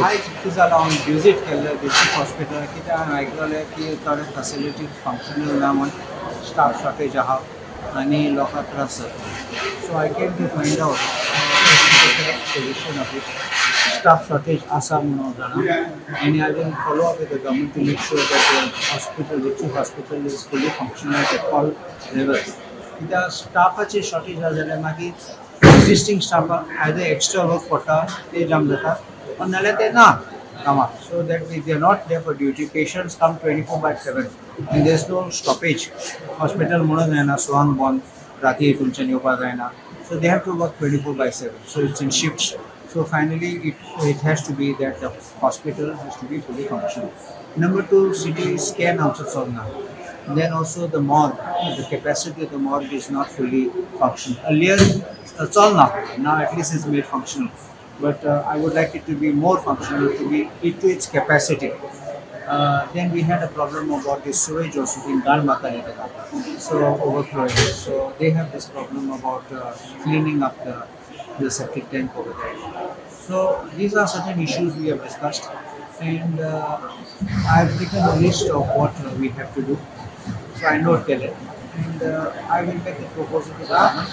हाय तुझा लावून विजिट केलं डिस्ट्रिक्ट हॉस्पिटल कित्याक आयकलोलें की थोडे फॅसिलिटी फंक्शनल ना म्हण स्टाफ शॉर्टेज आहा आनी लोकांक त्रास जाता so I came to find out solution of it staff shortage आसा म्हणून जाणा and I will follow up with the government to make sure that the hospital, district hospital is fully functional at all levels. कित्याक स्टाफाची shortage आसा जाल्यार मागीर existing स्टाफाक either extra work पडटा ते जाम जाता और नाल्यार ते ना कामाक so that they are not there for duty patients come 24/7 and there is no stoppage hospital म्हणून जायना सोवांग बंद राती तुमच्यान येवपाक जायना so they have to work 24/7 so it's in shifts. So finally, it has to be that the hospital has to be fully functional. Number two, CT scan also solved now. Then also the morgue, the capacity of the morgue is not fully functional. Earlier, it's all now. Now at least it's made functional. But I would like it to be more functional, to be to its capacity. Then we had a problem about the sewage also in Galmata, so overflowing. So they have this problem about cleaning up the septic tank over there. So these are certain issues we have discussed, and I have taken a list of what we have to do. So I note it, and I will make a proposal to the government